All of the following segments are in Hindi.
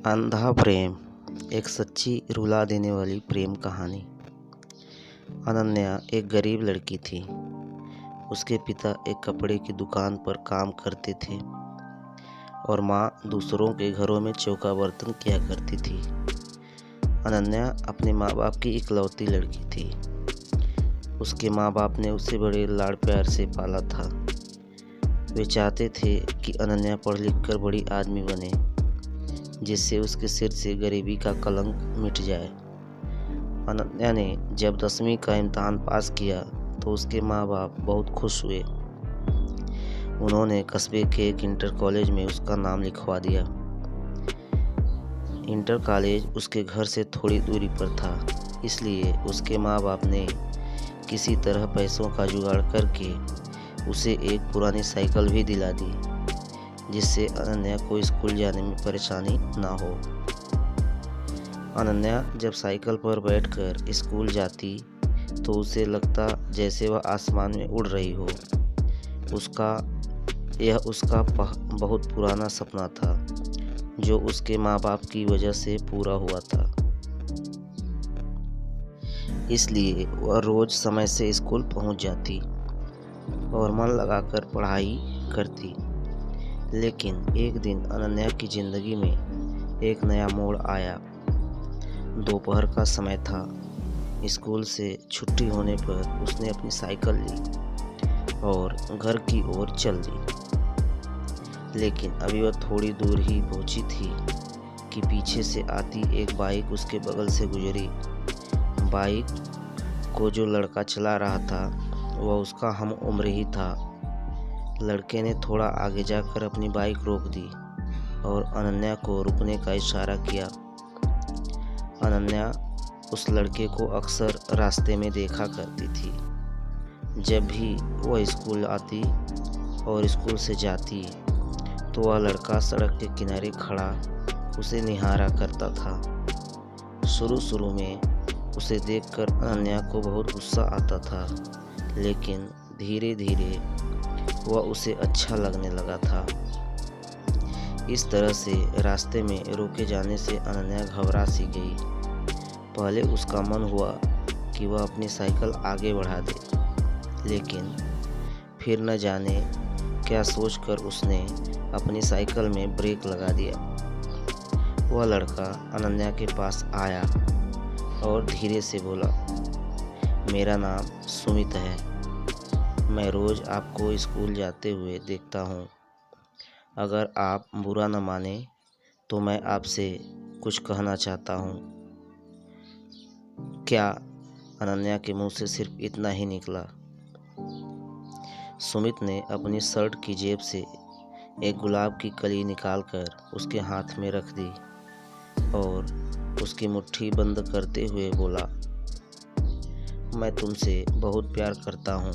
अंधा प्रेम एक सच्ची रुला देने वाली प्रेम कहानी। अनन्या एक गरीब लड़की थी। उसके पिता एक कपड़े की दुकान पर काम करते थे और माँ दूसरों के घरों में चौका बर्तन किया करती थी। अनन्या अपने माँ बाप की इकलौती लड़की थी। उसके माँ बाप ने उसे बड़े लाड़ प्यार से पाला था। वे चाहते थे कि अनन्या पढ़ लिख कर बड़ी आदमी बने, जिससे उसके सिर से गरीबी का कलंक मिट जाए। अनन्या ने जब 10वीं का इम्तहान पास किया तो उसके माँ बाप बहुत खुश हुए। उन्होंने कस्बे के एक इंटर कॉलेज में उसका नाम लिखवा दिया। इंटर कॉलेज उसके घर से थोड़ी दूरी पर था, इसलिए उसके माँ बाप ने किसी तरह पैसों का जुगाड़ करके उसे एक पुरानी साइकिल भी दिला दी, जिससे अनन्या को स्कूल जाने में परेशानी ना हो। अनन्या जब साइकिल पर बैठकर स्कूल जाती तो उसे लगता जैसे वह आसमान में उड़ रही हो। यह उसका बहुत पुराना सपना था, जो उसके माँ बाप की वजह से पूरा हुआ था। इसलिए वह रोज समय से स्कूल पहुंच जाती और मन लगाकर पढ़ाई करती। लेकिन एक दिन अनन्या की जिंदगी में एक नया मोड़ आया। दोपहर का समय था। स्कूल से छुट्टी होने पर उसने अपनी साइकिल ली और घर की ओर चल दी। लेकिन अभी वह थोड़ी दूर ही पहुंची थी कि पीछे से आती एक बाइक उसके बगल से गुजरी। बाइक को जो लड़का चला रहा था वह उसका हम उम्र ही था। लड़के ने थोड़ा आगे जाकर अपनी बाइक रोक दी और अनन्या को रुकने का इशारा किया। अनन्या उस लड़के को अक्सर रास्ते में देखा करती थी। जब भी वह स्कूल आती और स्कूल से जाती तो वह लड़का सड़क के किनारे खड़ा उसे निहारा करता था। शुरू में उसे देखकर अनन्या को बहुत गुस्सा आता था, लेकिन धीरे धीरे वह उसे अच्छा लगने लगा था। इस तरह से रास्ते में रोके जाने से अनन्या घबरा सी गई। पहले उसका मन हुआ कि वह अपनी साइकिल आगे बढ़ा दे, लेकिन फिर न जाने क्या सोचकर उसने अपनी साइकिल में ब्रेक लगा दिया। वह लड़का अनन्या के पास आया और धीरे से बोला, मेरा नाम सुमित है। मैं रोज आपको स्कूल जाते हुए देखता हूँ। अगर आप बुरा न माने तो मैं आपसे कुछ कहना चाहता हूँ। क्या? अनन्या के मुंह से सिर्फ इतना ही निकला। सुमित ने अपनी शर्ट की जेब से एक गुलाब की कली निकालकर उसके हाथ में रख दी और उसकी मुट्ठी बंद करते हुए बोला, मैं तुमसे बहुत प्यार करता हूँ।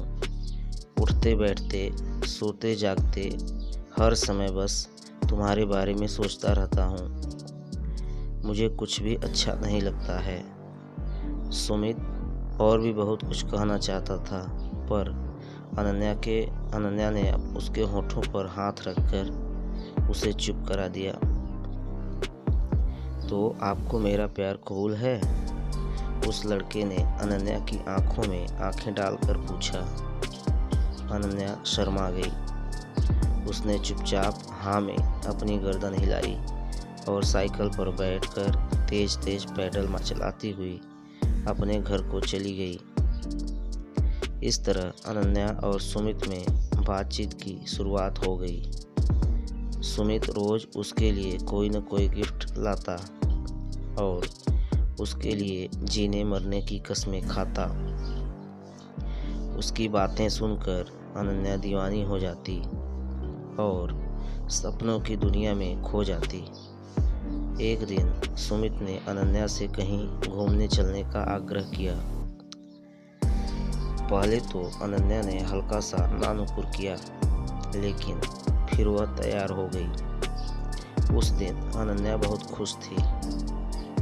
उठते बैठते, सोते जागते, हर समय बस तुम्हारे बारे में सोचता रहता हूँ। मुझे कुछ भी अच्छा नहीं लगता है। सुमित और भी बहुत कुछ कहना चाहता था, पर अनन्या ने उसके होठों पर हाथ रखकर उसे चुप करा दिया। तो आपको मेरा प्यार कबूल है? उस लड़के ने अनन्या की आंखों में आंखें डालकर पूछा। अनन्या शर्मा गई। उसने चुपचाप हाँ में अपनी गर्दन हिलाई और साइकिल पर बैठकर तेज तेज पैडल चलाती हुई अपने घर को चली गई। इस तरह अनन्या और सुमित में बातचीत की शुरुआत हो गई। सुमित रोज उसके लिए कोई न कोई गिफ्ट लाता और उसके लिए जीने मरने की कस्में खाता। उसकी बातें सुनकर अनन्या दीवानी हो जाती और सपनों की दुनिया में खो जाती। एक दिन सुमित ने अनन्या से कहीं घूमने चलने का आग्रह किया। पहले तो अनन्या ने हल्का सा नानुकुर किया, लेकिन फिर वह तैयार हो गई। उस दिन अनन्या बहुत खुश थी।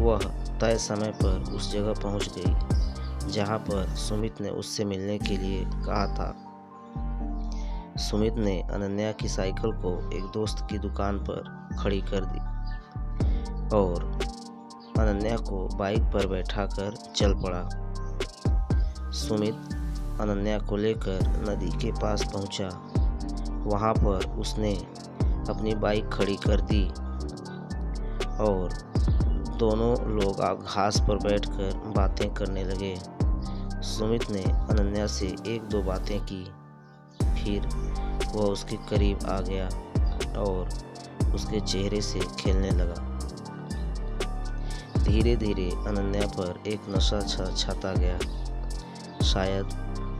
वह तय समय पर उस जगह पहुंच गई जहां पर सुमित ने उससे मिलने के लिए कहा था। सुमित ने अनन्या की साइकिल को एक दोस्त की दुकान पर खड़ी कर दी। और अनन्या को बाइक पर बैठाकर चल पड़ा। सुमित अनन्या को लेकर नदी के पास पहुंचा। वहां पर उसने अपनी बाइक खड़ी कर दी और दोनों लोग घास पर बैठकर बातें करने लगे। सुमित ने अनन्या से एक दो बातें की, फिर वह उसके करीब आ गया और उसके चेहरे से खेलने लगा। धीरे धीरे अनन्या पर एक नशा छाता गया। शायद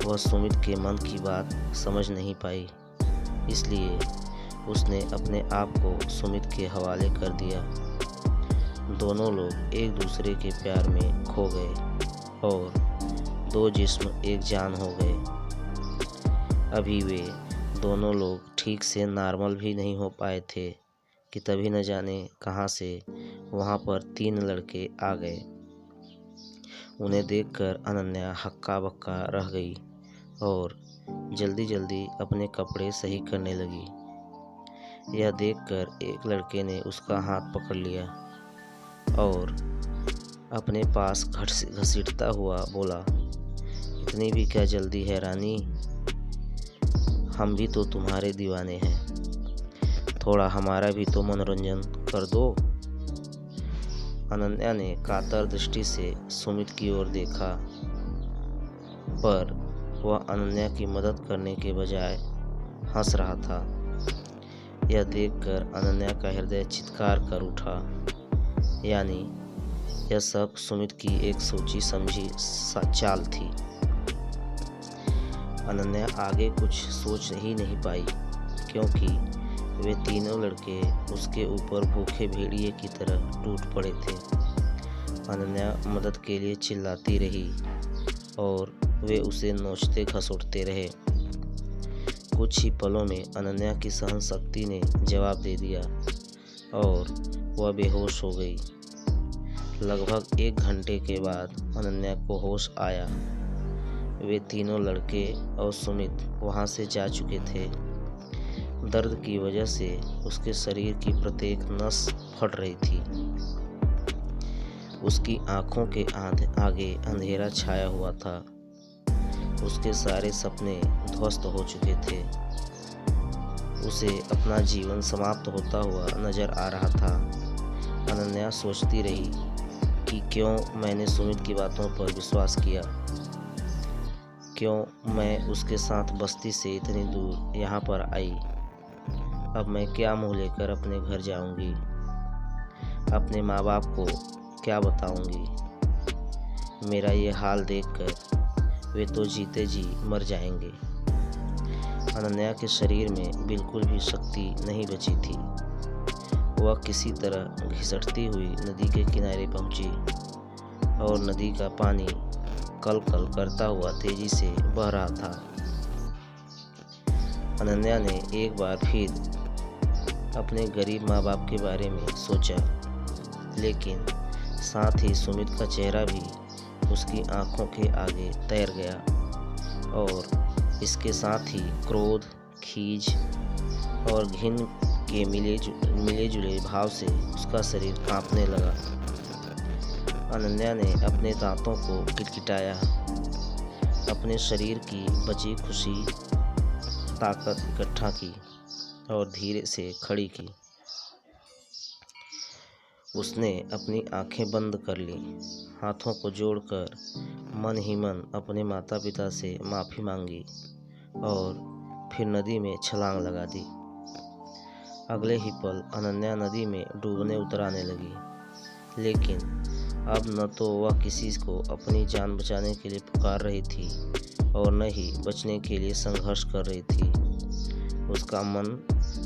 वह सुमित के मन की बात समझ नहीं पाई, इसलिए उसने अपने आप को सुमित के हवाले कर दिया। दोनों लोग एक दूसरे के प्यार में खो गए और दो जिस्म एक जान हो गए। अभी वे दोनों लोग ठीक से नॉर्मल भी नहीं हो पाए थे कि तभी न जाने कहां से वहां पर 3 लड़के आ गए। उन्हें देखकर अनन्या हक्का बक्का रह गई और जल्दी जल्दी अपने कपड़े सही करने लगी। यह देखकर एक लड़के ने उसका हाथ पकड़ लिया और अपने पास घसीटता हुआ बोला, इतनी भी क्या जल्दी है रानी, हम भी तो तुम्हारे दीवाने हैं, थोड़ा हमारा भी तो मनोरंजन कर दो। अनन्या ने कातर दृष्टि से सुमित की ओर देखा, पर वह अनन्या की मदद करने के बजाय हंस रहा था। यह देखकर अनन्या का हृदय चित्कार कर उठा। यानी यह सब सुमित की एक सोची समझी चाल थी। अनन्या आगे कुछ सोच ही नहीं पाई, क्योंकि वे तीनों लड़के उसके ऊपर भूखे भेड़िए की तरह टूट पड़े थे। अनन्या मदद के लिए चिल्लाती रही और वे उसे नोचते घसोटते रहे। कुछ ही पलों में अनन्या की सहन शक्ति ने जवाब दे दिया और वह बेहोश हो गई। लगभग 1 घंटे के बाद अनन्या को होश आया। वे तीनों लड़के और सुमित वहां से जा चुके थे। दर्द की वजह से उसके शरीर की प्रत्येक नस फट रही थी। उसकी आंखों के आगे अंधेरा छाया हुआ था। उसके सारे सपने ध्वस्त हो चुके थे। उसे अपना जीवन समाप्त होता हुआ नजर आ रहा था। अनन्या सोचती रही कि क्यों मैंने सुमित की बातों पर विश्वास किया, क्यों मैं उसके साथ बस्ती से इतनी दूर यहाँ पर आई। अब मैं क्या मुँह लेकर अपने घर जाऊंगी, अपने माँ बाप को क्या बताऊंगी। मेरा ये हाल देखकर वे तो जीते जी मर जाएंगे। अनन्या के शरीर में बिल्कुल भी शक्ति नहीं बची थी। वह किसी तरह घिसटती हुई नदी के किनारे पहुंची और नदी का पानी कल कल करता हुआ तेजी से बह रहा था। अनन्या ने एक बार फिर अपने गरीब माँ बाप के बारे में सोचा, लेकिन साथ ही सुमित का चेहरा भी उसकी आंखों के आगे तैर गया और इसके साथ ही क्रोध, खीज और घिन के मिले जुले भाव से उसका शरीर कांपने लगा। अनन्या ने अपने दांतों को किटकिटाया, अपने शरीर की बची खुशी ताकत इकट्ठा की और धीरे से खड़ी की। उसने अपनी आंखें बंद कर ली, हाथों को जोड़कर मन ही मन अपने माता पिता से माफ़ी मांगी और फिर नदी में छलांग लगा दी। अगले ही पल अनन्या नदी में डूबने उतराने लगी, लेकिन अब न तो वह किसी को अपनी जान बचाने के लिए पुकार रही थी और न ही बचने के लिए संघर्ष कर रही थी। उसका मन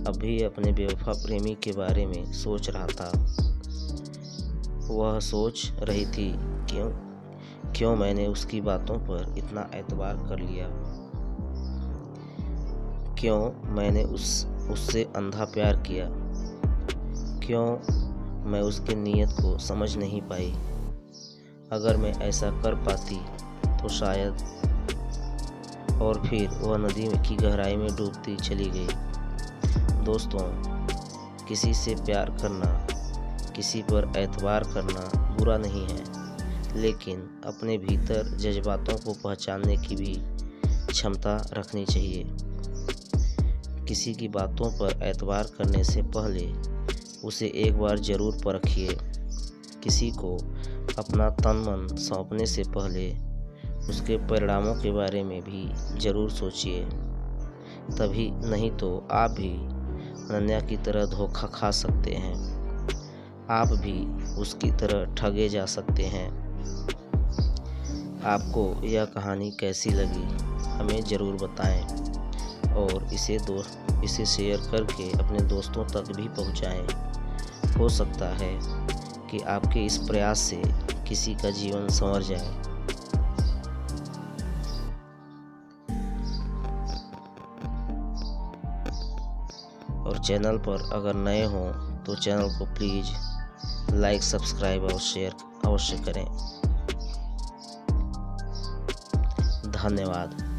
अभी अपने बेवफा प्रेमी के बारे में सोच रहा था। वह सोच रही थी, क्यों मैंने उसकी बातों पर इतना एतबार कर लिया, क्यों मैंने उससे अंधा प्यार किया, क्यों मैं उसकी नीयत को समझ नहीं पाई। अगर मैं ऐसा कर पाती तो शायद। और फिर वह नदी की गहराई में डूबती चली गई। दोस्तों, किसी से प्यार करना किसी पर एतबार करना बुरा नहीं है, लेकिन अपने भीतर जज्बातों को पहचानने की भी क्षमता रखनी चाहिए। किसी की बातों पर एतबार करने से पहले उसे एक बार ज़रूर परखिए। किसी को अपना तन मन सौंपने से पहले उसके परिणामों के बारे में भी ज़रूर सोचिए, तभी नहीं तो आप भी अनन्या की तरह धोखा खा सकते हैं, आप भी उसकी तरह ठगे जा सकते हैं। आपको यह कहानी कैसी लगी हमें ज़रूर बताएं और इसे शेयर करके अपने दोस्तों तक भी पहुंचाएं। हो सकता है कि आपके इस प्रयास से किसी का जीवन संवर जाए। और चैनल पर अगर नए हों तो चैनल को प्लीज़ लाइक, सब्सक्राइब और शेयर अवश्य करें। धन्यवाद।